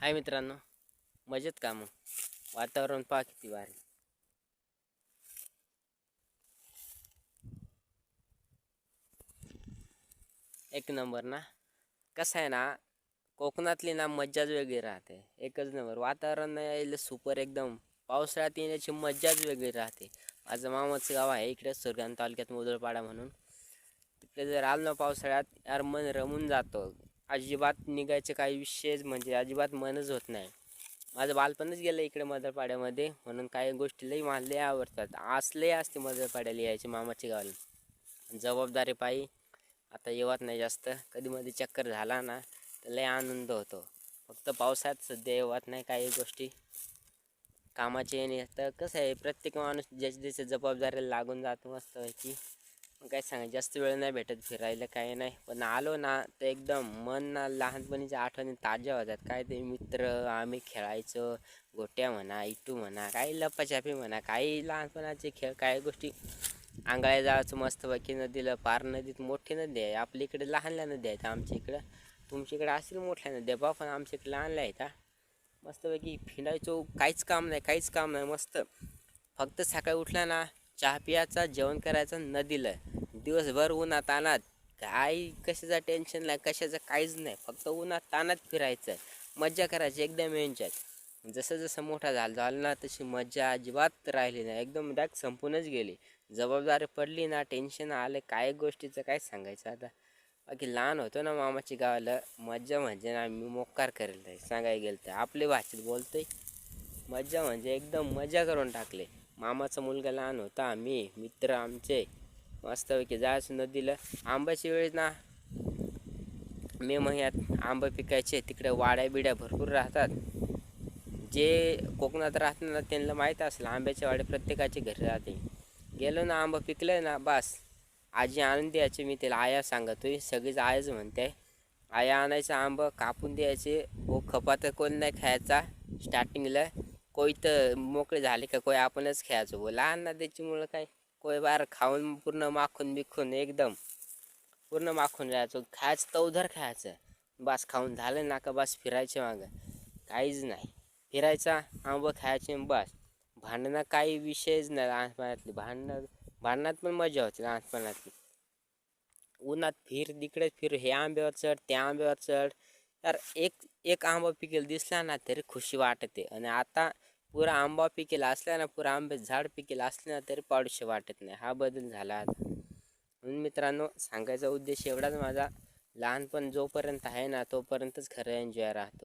हाय मित्रांनो, मजेत का मग? वातावरण पहा किती भारी. एक नंबर ना. कसं आहे ना, कोकणातली ना मज्जाच वेगळी राहते. एकच नंबर वातावरण यायला सुपर एकदम. पावसाळ्यात येण्याची मज्जाच वेगळी राहते. माझं मामाचं गाव आहे इकडे सुरगाणा तालुक्यात मोदळपाडा म्हणून. तिकडे जर आलं ना पावसाळ्यात यार मन रमून जातं. अजिबात निघायचे काही विषयच म्हणजे अजिबात मनच होत नाही. माझं बालपणच गेलं इकडे मदरपाड्यामध्ये म्हणून काही गोष्टी लई मला लई आवडतात. आस लई असते मदरपाड्याला यायची मामाच्या गावाला. जबाबदारी पायी आता येवत नाही जास्त. कधी मध्ये चक्कर झाला ना तर लई आनंद होतो. फक्त पावसात सध्या येवत नाही काही गोष्टी कामाचे येणे. तर कसं आहे प्रत्येक माणूस ज्याच्या त्याच्या जबाबदारीला लागून जातो मस्तपैकी. काय सांगा जास्त वेळ नाही भेटत फिरायला काही नाही. पण आलो ना तर एकदम मन ना लहानपणीच्या आठवणी ताज्या होतात. काय ते मित्र आम्ही खेळायचो. गोट्या म्हणा इटू म्हणा काही लपाछपी म्हणा काही लहानपणाचे खेळ काही गोष्टी. आंघाळ्या जायचं मस्तपैकी नदीला. पार नदीत मोठी नदी आहे. आपल्या इकडे लहान लहान नदी आहेत आमच्या इकडं. तुमच्या इकडे असेल मोठ्या नद्या बा पण आमच्या इकडे लहानल्या आहेत. मस्तपैकी फिरायचो. काहीच काम नाही मस्त. फक्त सकाळी उठला ना चहा पियाचा जेवण करायचं नदीला. दिवसभर उन्हात तानात काही कशाचं टेन्शन नाही कशाचं काहीच नाही. फक्त उन्हात तानात फिरायचं मज्जा करायची एकदम एन्जॉय. जसं जसं मोठा झालं ना तशी मज्जा अजिबात राहिली नाही. एकदम डायरेक्ट संपूनच गेली. जबाबदारी पडली ना टेन्शन आलं काय गोष्टीचं काय सांगायचं आता. बाकी लहान होतो ना मामाच्या गावाला मज्जा म्हणजे ना मी मोकार करेल नाही सांगायला गेलं तर आपली भाषेत बोलतोय. मज्जा म्हणजे एकदम मजा करून टाकले. मामाचा मुलगा लहान होता आम्ही मित्र आमचे मस्तपैकी जायचं नदीला. आंब्याच्या वेळेस ना मे महिन्यात आंबे पिकायचे. तिकडे वाड्या बिड्या भरपूर राहतात. जे कोकणात राहतात ना त्यांना माहीत असेल आंब्याच्या वाडे प्रत्येकाच्या घरी राहते. गेलो ना आंबा पिकलं ना बस आजी आणून द्यायची. मी त्याला आया सांगतोय सगळीच आयाच म्हणते. आया आणायचं आंबं कापून द्यायचे. हो खपात कोण नाही खायचा स्टार्टिंगला. कोई तर मोकळे झाले का कोई आपणच खायचो. हो लहान ना त्याच्यामुळं काय कोई बार खाऊन पूर्ण माखून बिखून एकदम पूर्ण माखून राहायचो. खायचं तवधर खायचं बस. खाऊन झालं ना का बस फिरायचे मागं काहीच नाही. फिरायचा आंबं खायचे बस. भांडणं काही विषयच नाही लहानपणातली. भांडणात पण मजा होती लहानपणातली. उन्हात फिर तिकडे फिर हे आंब्यावर चढ त्या आंब्यावर चढ. तर एक एक आंबा पिकेल दिसला ना तरी खुशी वाटते. आणि आता पुरा आंबा पिकेला असला ना पुरा आंबे झाड पिकेला असले ना तरी पाडूशे वाटत नाही. हा बदल झाला आता. म्हणून मित्रांनो सांगायचा उद्देश एवढाच माझा. लहानपण जोपर्यंत आहे ना तोपर्यंतच खरं एन्जॉय राहतो.